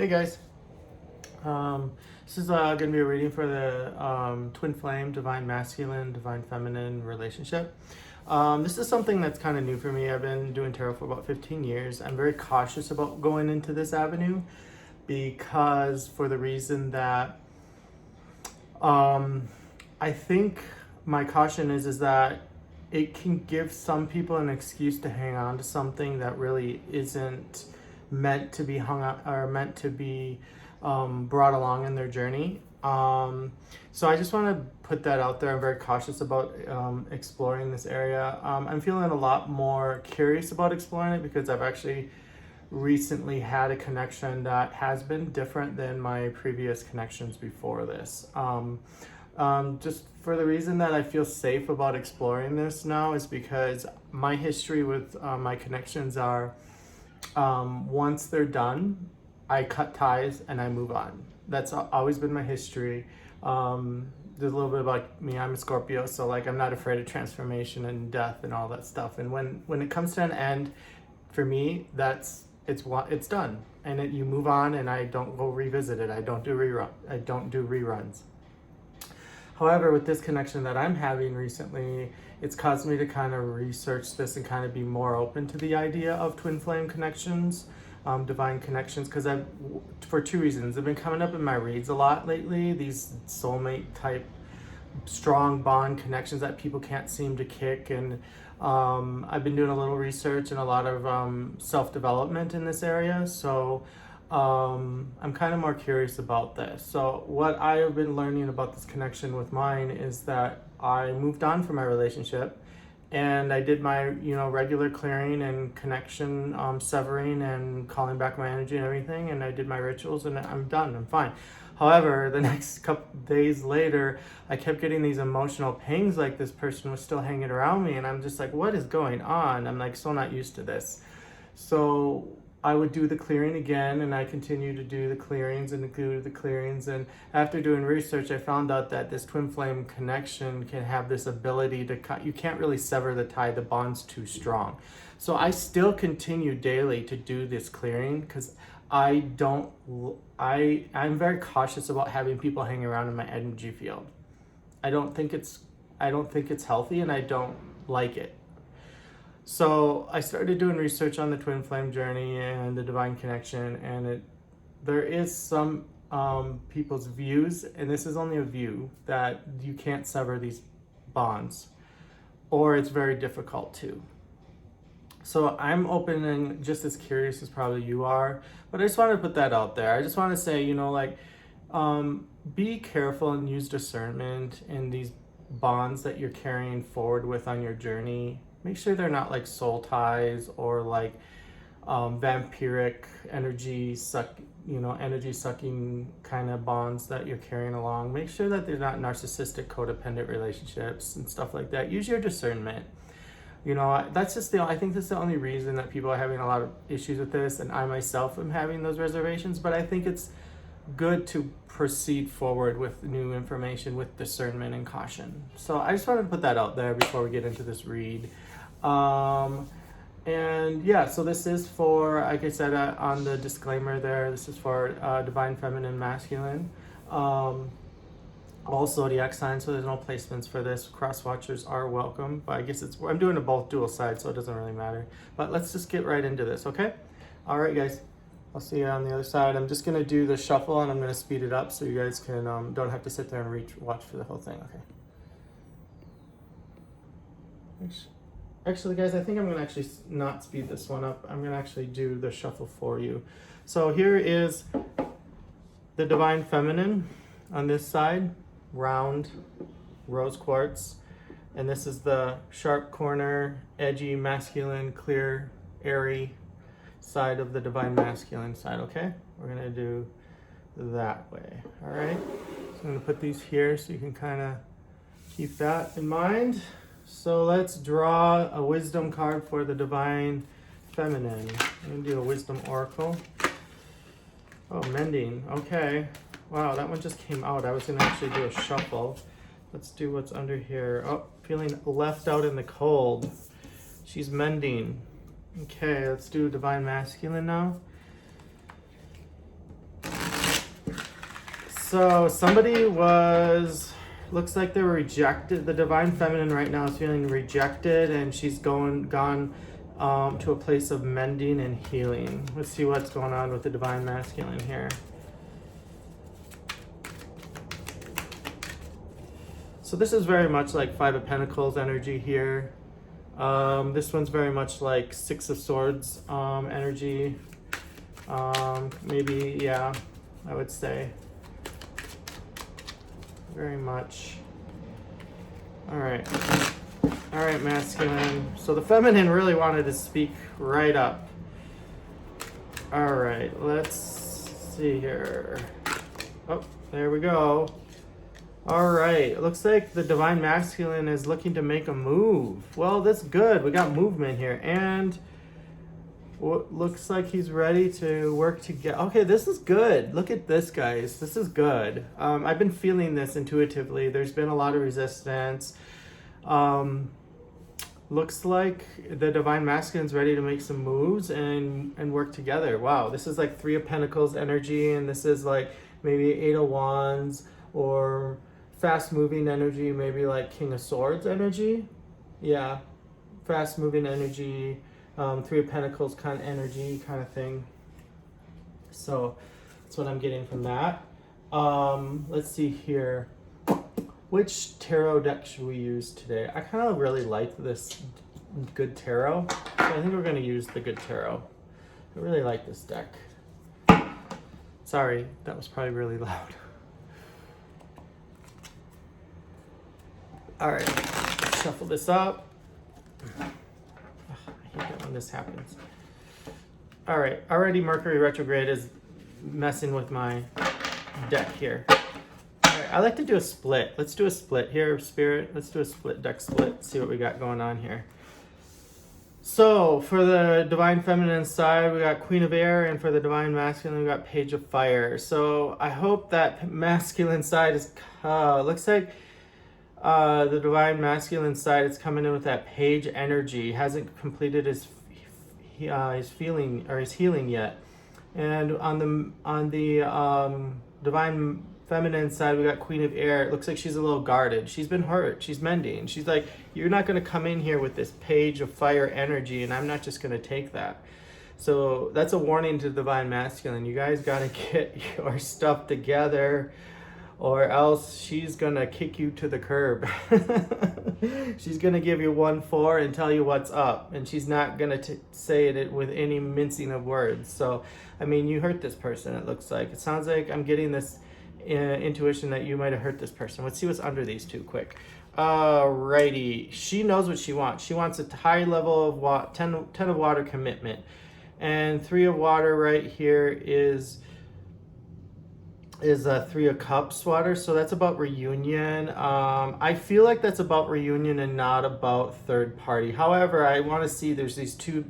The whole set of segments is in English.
Hey guys, this is going to be a reading for the twin flame, divine masculine, divine feminine relationship. This is something that's kind of new for me. I've been doing tarot for about 15 years. I'm very cautious about going into this avenue because for the reason that I think my caution is that it can give some people an excuse to hang on to something that really isn't meant to be hung up or meant to be brought along in their journey. So I just want to put that out there. I'm very cautious about exploring this area. I'm feeling a lot more curious about exploring it because I've actually recently had a connection that has been different than my previous connections before this. Just for the reason that I feel safe about exploring this now is because my history with my connections are once they're done, I cut ties and I move on. That's always been my history. There's a little bit about me. I'm a Scorpio, so like I'm not afraid of transformation and death and all that stuff. And when it comes to an end, for me, it's done, and you move on. And I don't go revisit it. I don't do reruns. However, with this connection that I'm having recently, it's caused me to kind of research this and kind of be more open to the idea of twin flame connections, divine connections, because for two reasons. They've been coming up in my reads a lot lately, these soulmate type strong bond connections that people can't seem to kick. And I've been doing a little research and a lot of self-development in this area. So I'm kind of more curious about this. So what I have been learning about this connection with mine is that I moved on from my relationship and I did my, regular clearing and connection, severing and calling back my energy and everything. And I did my rituals and I'm done. I'm fine. However, the next couple days later, I kept getting these emotional pangs like this person was still hanging around me. And I'm just like, what is going on? I'm like so not used to this. So I would do the clearing again, and I continue to do the clearings and do the clearings. And after doing research, I found out that this twin flame connection can have this ability to cut. You can't really sever the tie. The bond's too strong. So I still continue daily to do this clearing because I'm very cautious about having people hang around in my energy field. I don't think it's healthy, and I don't like it. So I started doing research on the twin flame journey and the divine connection, and there is some people's views, and this is only a view, that you can't sever these bonds, or it's very difficult to. So I'm open and just as curious as probably you are, but I just want to put that out there. I just want to say, be careful and use discernment in these bonds that you're carrying forward with on your journey. Make sure they're not like soul ties or like vampiric energy sucking kind of bonds that you're carrying along. Make sure that they're not narcissistic, codependent relationships and stuff like that. Use your discernment. I think that's the only reason that people are having a lot of issues with this, and I myself am having those reservations. But I think it's good to proceed forward with new information with discernment and caution. So I just wanted to put that out there before we get into this read. And yeah, so this is for, like I said on the disclaimer there, this is for divine feminine masculine, all zodiac signs, so there's no placements for this. Cross watchers are welcome, but I guess I'm doing it both dual sides, so it doesn't really matter. But let's just get right into this, okay? All right, guys. I'll see you on the other side. I'm just going to do the shuffle, and I'm going to speed it up so you guys can don't have to sit there and watch for the whole thing. Okay. Actually, guys, I think I'm going to actually not speed this one up. I'm going to actually do the shuffle for you. So here is the divine feminine on this side, round, rose quartz. And this is the sharp corner, edgy, masculine, clear, airy side of the divine masculine side, okay? We're gonna do that way, all right? So I'm gonna put these here so you can kind of keep that in mind. So let's draw a wisdom card for the divine feminine. I'm gonna do a wisdom oracle. Oh, mending, okay. Wow, that one just came out. I was gonna actually do a shuffle. Let's do what's under here. Oh, feeling left out in the cold. She's mending. Okay, let's do divine masculine now. So somebody looks like they were rejected. The divine feminine right now is feeling rejected, and she's gone to a place of mending and healing. Let's see what's going on with the divine masculine here. So this is very much like Five of Pentacles energy here. This one's very much like Six of Swords energy. Maybe, yeah, I would say. Very much. All right, masculine. So the feminine really wanted to speak right up. All right, let's see here. Oh, there we go. All right, it looks like the divine masculine is looking to make a move. Well, that's good. We got movement here, and looks like he's ready to work together. Okay, this is good. Look at this, guys. This is good. I've been feeling this intuitively. There's been a lot of resistance. Looks like the divine masculine's ready to make some moves and work together. Wow, this is like Three of Pentacles energy, and this is like maybe Eight of Wands or fast moving energy, maybe like King of Swords energy. Yeah, fast moving energy. Three of Pentacles kind of energy kind of thing. So that's what I'm getting from that. Let's see here. Which tarot deck should we use today? I kind of really like this Good Tarot. So I think we're going to use the Good Tarot. I really like this deck. Sorry, that was probably really loud. All right, let's shuffle this up. I hate it when this happens. All right, already Mercury retrograde is messing with my deck here. All right, I like to do a split. Let's do a split here, Spirit. Let's do a split, deck split, see what we got going on here. So for the divine feminine side, we got Queen of Air, and for the divine masculine, we got Page of Fire. So I hope that masculine side is, looks like the divine masculine side is coming in with that page energy. Hasn't completed his feeling or his healing yet. And on the divine feminine side, we got Queen of Air. It looks like she's a little guarded. She's been hurt. She's mending. She's like, you're not going to come in here with this Page of Fire energy, and I'm not just going to take that. So that's a warning to the divine masculine. You guys got to get your stuff together, or else she's gonna kick you to the curb. She's gonna give you 1-4 and tell you what's up, and she's not gonna say it with any mincing of words. So, I mean, you hurt this person, it looks like. It sounds like I'm getting this intuition that you might have hurt this person. Let's see what's under these two quick. Alrighty, she knows what she wants. She wants a high level of 10 of water commitment. And 3 of water right here is a 3 of Cups water, so that's about reunion. I feel like that's about reunion and not about third party. However, I want to see there's these two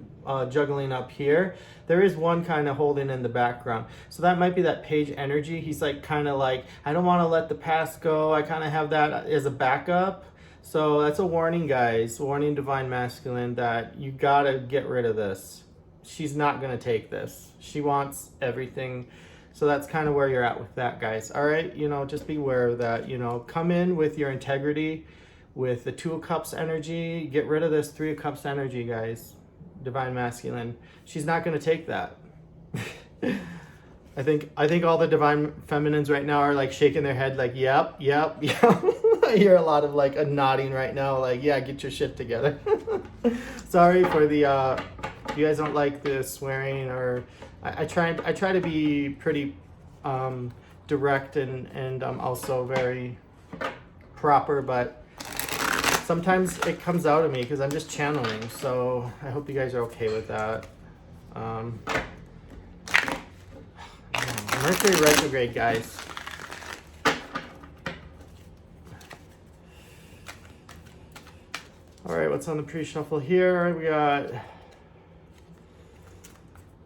juggling up here. There is one kind of holding in the background, so that might be that page energy. He's like kind of like, I don't want to let the past go. I kind of have that as a backup. So that's a warning, guys. Warning, divine masculine, that you gotta get rid of this. She's not gonna take this. She wants everything. So that's kind of where you're at with that, guys. All right, just be aware of that. Come in with your integrity, with the 2 of Cups energy. Get rid of this 3 of Cups energy, guys. Divine masculine. She's not going to take that. I think all the divine feminines right now are like shaking their head, like, yep. I hear a lot of like a nodding right now, like, yeah, get your shit together. Sorry for the. You guys don't like the swearing, or I try to be pretty direct and also very proper, but sometimes it comes out of me because I'm just channeling. So I hope you guys are okay with that. Mercury retrograde, guys. All right, what's on the pre-shuffle here?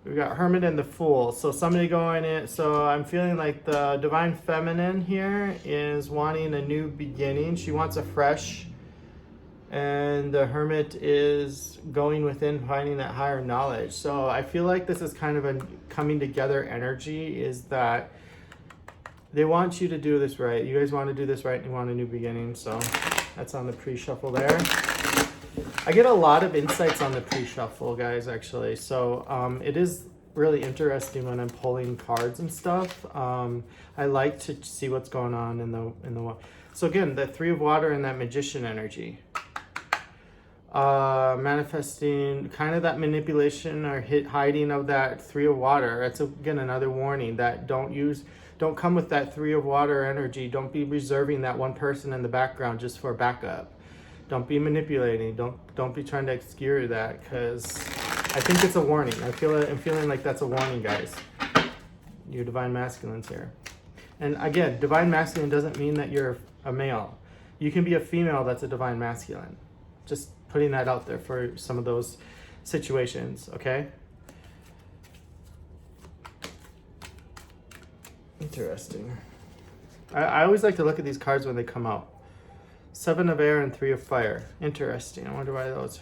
We got Hermit and the Fool. So somebody going in. So I'm feeling like the divine feminine here is wanting a new beginning. She wants a fresh. And the Hermit is going within, finding that higher knowledge. So I feel like this is kind of a coming together energy, is that They want you to do this right. You guys want to do this right and you want a new beginning. So that's on the pre-shuffle there. I get a lot of insights on the pre-shuffle, guys, actually. So it is really interesting when I'm pulling cards and stuff. I like to see what's going on in the so again, the Three of Water and that Magician energy. Manifesting kind of that manipulation or hiding of that Three of Water. That's again another warning that don't come with that Three of Water energy. Don't be reserving that one person in the background just for backup. Don't be manipulating. Don't be trying to obscure that, because I think it's a warning. I'm feeling like that's a warning, guys. Your Divine Masculines here. And again, Divine Masculine doesn't mean that you're a male. You can be a female that's a Divine Masculine. Just putting that out there for some of those situations, okay? Interesting. I always like to look at these cards when they come out. Seven of Air and Three of Fire. Interesting. I wonder why those.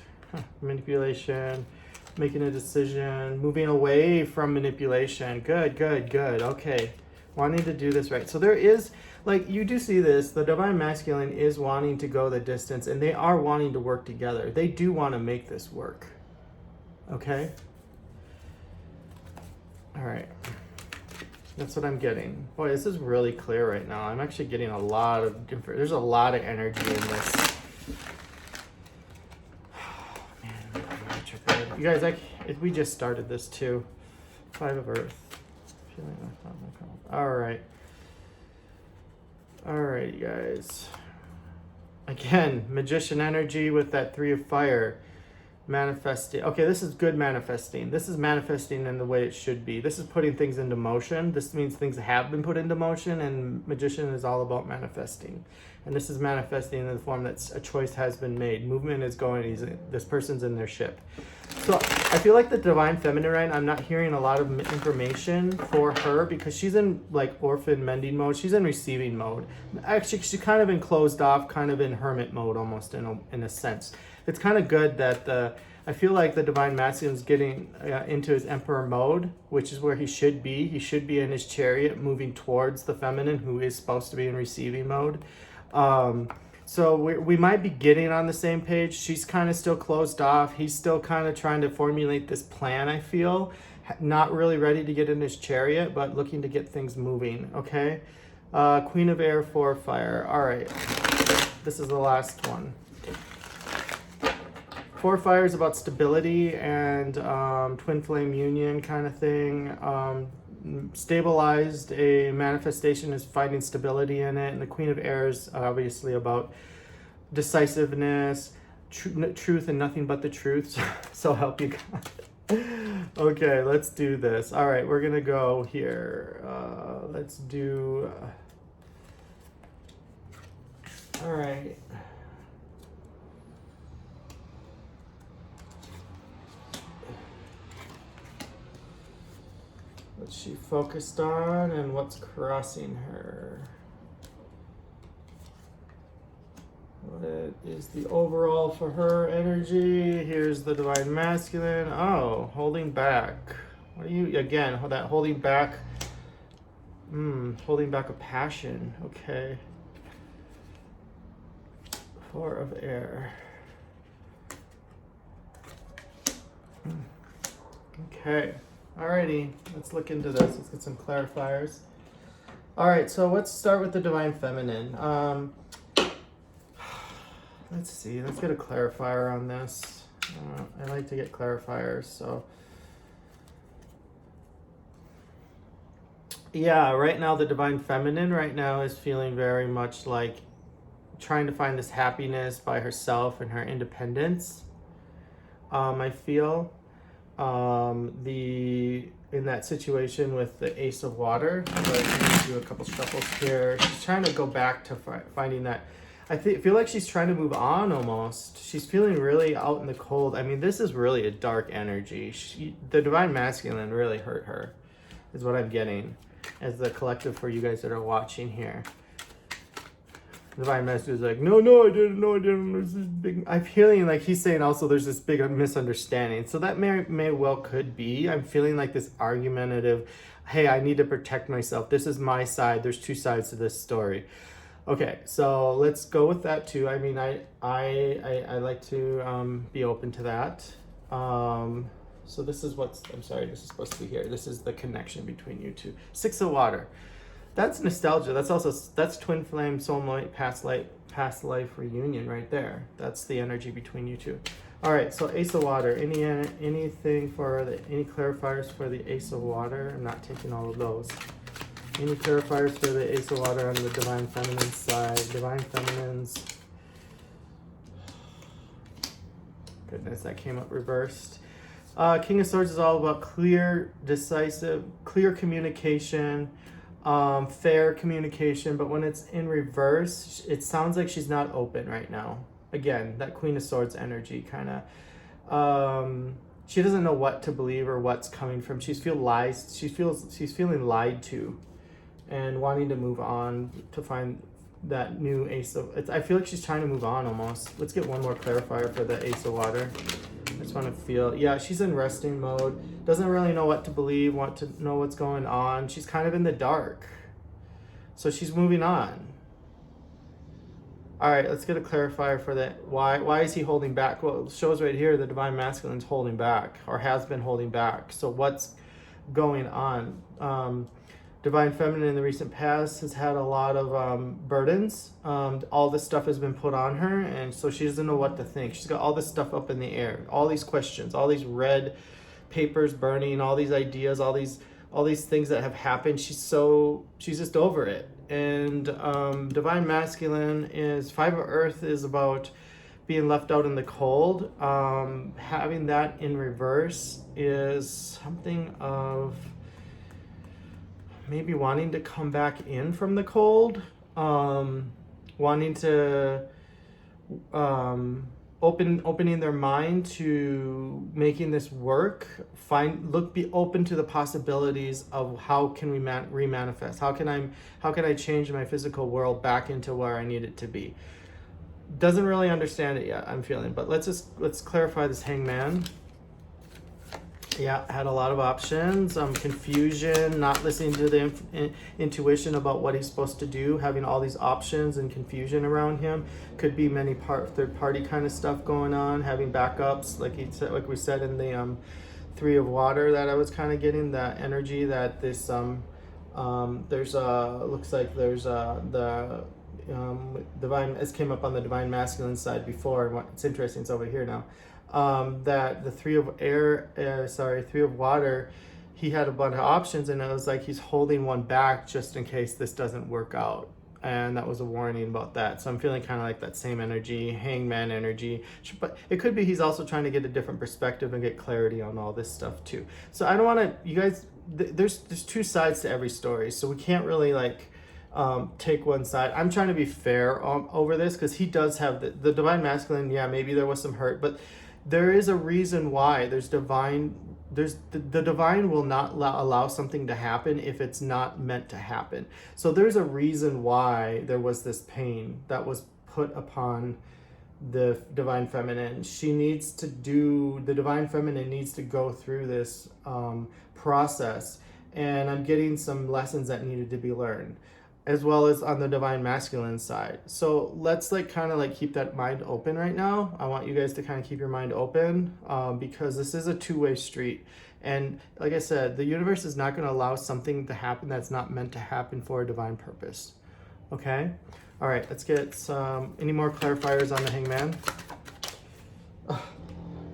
Manipulation, making a decision, moving away from manipulation. Good. Okay. Wanting to do this right. So there is, like, you do see this. The Divine Masculine is wanting to go the distance, and they are wanting to work together. They do want to make this work. Okay? All right. That's what I'm getting. Boy, this is really clear right now. I'm actually getting a lot of different, there's a lot of energy in this. Man, you guys, we just started this too. Five of Earth. All right. All right, guys. Again, Magician energy with that Three of Fire. Manifesting. Okay, this is good manifesting. This is manifesting in the way it should be. This is putting things into motion. This means things have been put into motion, and Magician is all about manifesting. And this is manifesting in the form that a choice has been made. Movement is going. This person's in their ship. So I feel like the Divine Feminine right now, I'm not hearing a lot of information for her because she's in like orphan mending mode. She's in receiving mode. Actually, she's kind of in closed off, kind of in hermit mode almost in a sense. It's kind of good that I feel like the Divine Masculine is getting into his Emperor mode, which is where he should be. He should be in his chariot moving towards the feminine, who is supposed to be in receiving mode. So we might be getting on the same page. She's kind of still closed off. He's still kind of trying to formulate this plan, I feel. Not really ready to get in his chariot, but looking to get things moving, okay? Queen of Air, Four of Fire. All right. This is the last one. Four of Fire is about stability and twin flame union kind of thing. Stabilized, a manifestation is finding stability in it. And the Queen of Air is obviously about decisiveness, truth and nothing but the truth. So help you God. Okay, let's do this. All right, we're going to go here. Let's do... all right. What's she focused on and what's crossing her? What is the overall for her energy? Here's the Divine Masculine. Oh, holding back. What are you, again, that holding back. Holding back a passion. Okay. Four of Air. Okay. Alrighty, let's look into this. Let's get some clarifiers. Alright, so let's start with the Divine Feminine. Let's see, let's get a clarifier on this. I like to get clarifiers, so. Yeah, right now the Divine Feminine right now is feeling very much like trying to find this happiness by herself and her independence. I feel. In that situation with the Ace of Water, let's do a couple shuffles here. She's trying to go back to finding that. I feel like she's trying to move on almost. She's feeling really out in the cold. I mean, this is really a dark energy. The Divine Masculine really hurt her, is what I'm getting as the collective for you guys that are watching here. Divine Master is like, no, I didn't. There's this big. I'm feeling like he's saying also there's this big misunderstanding. So that may well could be. I'm feeling like this argumentative. hey, I need to protect myself. This is my side. There's two sides to this story. Okay, so let's go with that too. I mean, I like to be open to that. So this is what's, I'm sorry, this is supposed to be here. This is the connection between you two. Six of Water. That's nostalgia. That's also, that's Twinflame, Soulmate, past life reunion right there. That's the energy between you two. All right, so Ace of Water. Anything for any clarifiers for the Ace of Water? I'm not taking all of those. Any clarifiers for the Ace of Water on the Divine Feminine side? Divine Feminines. Goodness, that came up reversed. King of Swords is all about clear, decisive, clear communication, fair communication. But when it's in reverse, it sounds like she's not open right now. Again, that Queen of Swords energy kind of. She doesn't know what to believe or what's coming from. She's feeling lied to, and wanting to move on to find that new Ace of. I feel like she's trying to move on almost. Let's get one more clarifier for the Ace of Water. I just want to feel, yeah, she's in resting mode. Doesn't really know what to believe, want to know what's going on. She's kind of in the dark. So she's moving on. All right, let's get a clarifier for that. Why is he holding back? Well, it shows right here the Divine Masculine's holding back or has been holding back. So what's going on? Divine Feminine in the recent past has had a lot of burdens. All this stuff has been put on her, and so she doesn't know what to think. She's got all this stuff up in the air, all these questions, all these red papers burning, all these ideas, all these things that have happened. She's just over it. And Divine Masculine is 5 of Earth is about being left out in the cold. Having that in reverse is something of maybe wanting to come back in from the cold, wanting to opening their mind to making this work. Be open to the possibilities of how can we remanifest. How can I change my physical world back into where I need it to be? Doesn't really understand it yet, I'm feeling, but let's clarify this Hangman. Yeah, had a lot of options. Confusion, not listening to the intuition about what he's supposed to do, having all these options and confusion around him. Could be many third party kind of stuff going on, having backups, like he said, like we said in the 3 of Water, that I was kind of getting that energy that this there's looks like there's the divine. This came up on the Divine Masculine side before, and what's interesting is over here now. That the 3 of Water, he had a bunch of options, and it was like he's holding one back just in case this doesn't work out, and that was a warning about that. So I'm feeling kind of like that same energy, Hangman energy, but it could be he's also trying to get a different perspective and get clarity on all this stuff too. So I don't want to, you guys, there's 2 sides to every story, so we can't really like take one side. I'm trying to be fair over this, because he does have the Divine Masculine. Yeah, maybe there was some hurt, but there is a reason why. The divine will not allow something to happen if it's not meant to happen. So there's a reason why there was this pain that was put upon the Divine Feminine. The Divine Feminine needs to go through this process, and I'm getting some lessons that needed to be learned, as well as on the Divine Masculine side. So let's kind of keep that mind open right now. I want you guys to kind of keep your mind open, because this is a 2-way street. And like I said, the universe is not going to allow something to happen that's not meant to happen for a divine purpose. Okay? All right, let's get any more clarifiers on the Hangman.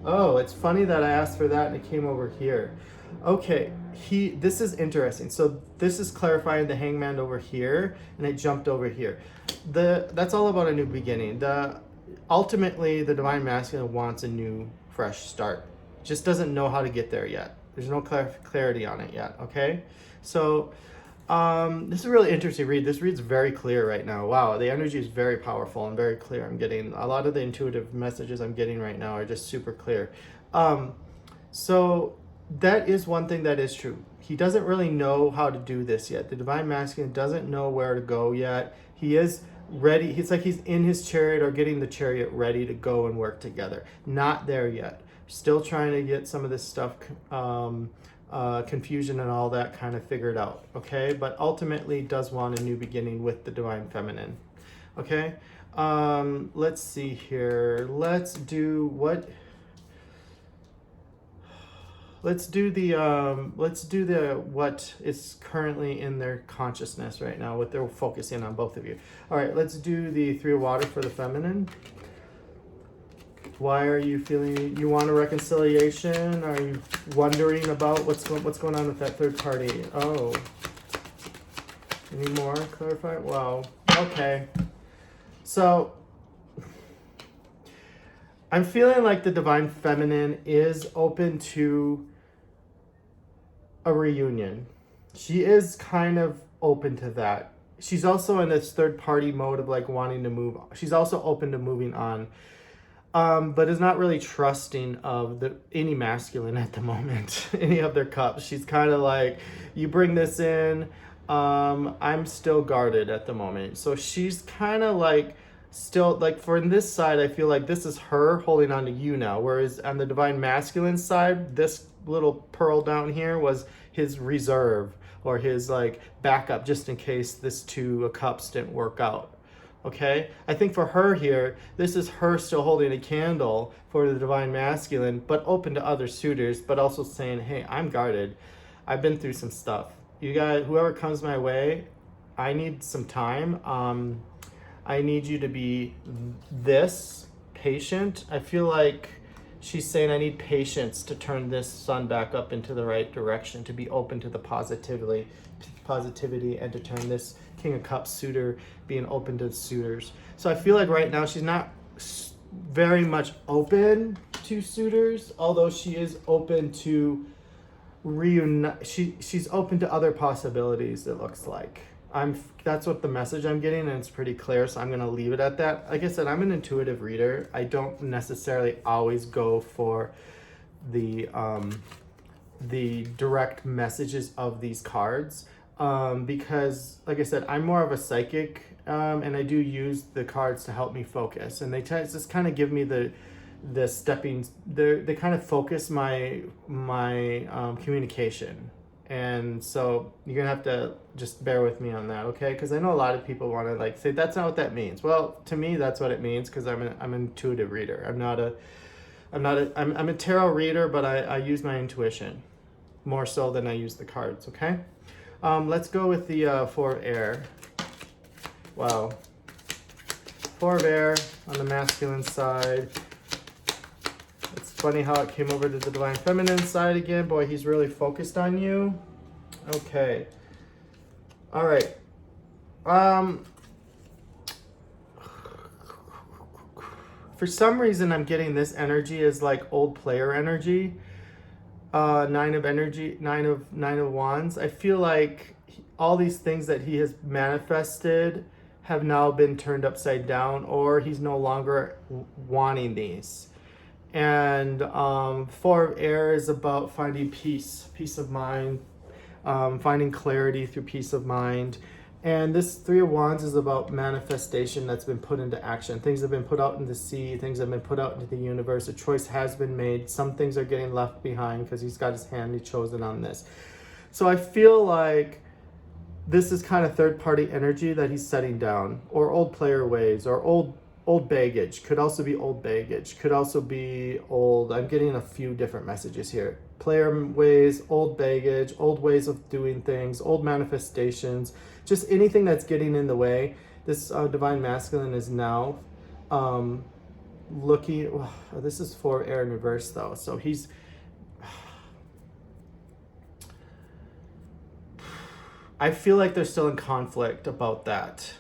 Oh, it's funny that I asked for that and it came over here. Okay, this is interesting. So this is clarifying the Hangman over here, and it jumped over here. That's all about a new beginning. Ultimately, the Divine Masculine wants a new, fresh start. Just doesn't know how to get there yet. There's no clarity on it yet. Okay, so this is a really interesting read. This read's very clear right now. Wow, the energy is very powerful and very clear. I'm getting a lot of the intuitive messages I'm getting right now are just super clear. So that is one thing that is true. He doesn't really know how to do this yet. The Divine Masculine doesn't know where to go yet. He is ready. It's like he's in his chariot or getting the chariot ready to go and work together. Not there yet. Still trying to get some of this stuff confusion and all that kind of figured out, okay? But ultimately does want a new beginning with the Divine Feminine, okay? Let's see here. Let's do the what is currently in their consciousness right now, what they're focusing on, both of you. All right, let's do the Three of Water for the feminine. Why are you feeling you want a reconciliation? Are you wondering about what's going on with that third party? Oh, any more? Clarify. Wow. Okay. So I'm feeling like the Divine Feminine is open to a reunion. She is kind of open to that. She's also in this third party mode of like wanting to move. She's also open to moving on. But is not really trusting of any masculine at the moment, any of their cups. She's kind of like, you bring this in, I'm still guarded at the moment. So she's kind of like, still, like for in this side, I feel like this is her holding on to you now. Whereas on the Divine Masculine side, this little pearl down here was his reserve or his like backup just in case this Two of Cups didn't work out. Okay, I think for her here, this is her still holding a candle for the Divine Masculine, but open to other suitors, but also saying, hey, I'm guarded. I've been through some stuff. You guys, whoever comes my way, I need some time. I need you to be this patient. I feel like she's saying I need patience to turn this sun back up into the right direction, to be open to the positivity and to turn this King of Cups suitor being open to suitors. So I feel like right now she's not very much open to suitors, although she is open to reunite. She's open to other possibilities, it looks like. That's what the message I'm getting, and it's pretty clear, so I'm going to leave it at that. Like I said, I'm an intuitive reader. I don't necessarily always go for the direct messages of these cards. Because, like I said, I'm more of a psychic, and I do use the cards to help me focus. And they just kind of give me the stepping. They kind of focus my communication. And so you're gonna have to just bear with me on that, okay? Because I know a lot of people want to like say that's not what that means. Well, to me, that's what it means because I'm an intuitive reader. I'm a tarot reader, but I use my intuition more so than I use the cards, okay? Let's go with the Four of Air. Wow. Four of Air on the masculine side. It's funny how it came over to the Divine Feminine side again. Boy, he's really focused on you. Okay. All right. For some reason, I'm getting this energy as like old player energy. Nine of Wands. I feel like all these things that he has manifested have now been turned upside down, or he's no longer wanting these. And Four of Air is about finding peace of mind, finding clarity through peace of mind. And this Three of Wands is about manifestation that's been put into action. Things have been put out into the sea. Things have been put out into the universe. A choice has been made. Some things are getting left behind because he's got his hand chosen on this. So I feel like this is kind of third-party energy that he's setting down, or old player ways, or old baggage. Could also be old baggage. Could also be old. I'm getting a few different messages here. Player ways, old baggage, old ways of doing things, old manifestations, just anything that's getting in the way. This Divine Masculine is now looking. Oh, this is Four of Air in reverse though, so he's. I feel like they're still in conflict about that.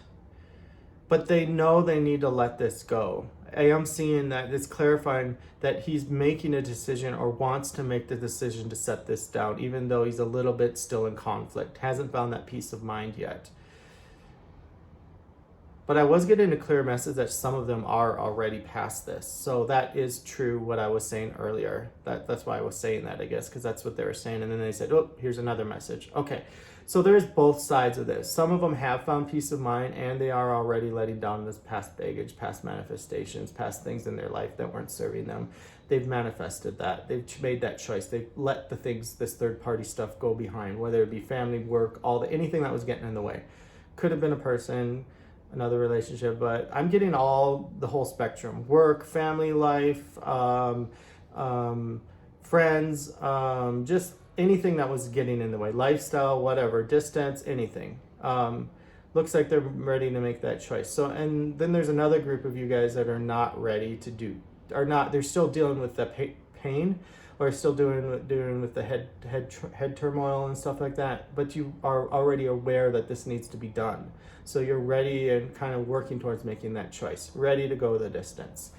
But they know they need to let this go. I am seeing that it's clarifying that he's making a decision or wants to make the decision to set this down, even though he's a little bit still in conflict. Hasn't found that peace of mind yet. But I was getting a clear message that some of them are already past this. So that is true what I was saying earlier. That's why I was saying that, I guess, because that's what they were saying. And then they said, oh, here's another message. Okay. So there's both sides of this. Some of them have found peace of mind, and they are already letting down this past baggage, past manifestations, past things in their life that weren't serving them. They've manifested that. They've made that choice. They've let the things, this third party stuff, go behind, whether it be family, work, anything that was getting in the way. Could have been a person, another relationship, but I'm getting the whole spectrum: work, family life, friends, just anything that was getting in the way, lifestyle, whatever, distance, anything. Looks like they're ready to make that choice. So, and then there's another group of you guys that are not ready to they're still dealing with the pain, or still doing with the head turmoil and stuff like that, but you are already aware that this needs to be done. So you're ready and kind of working towards making that choice, ready to go the distance.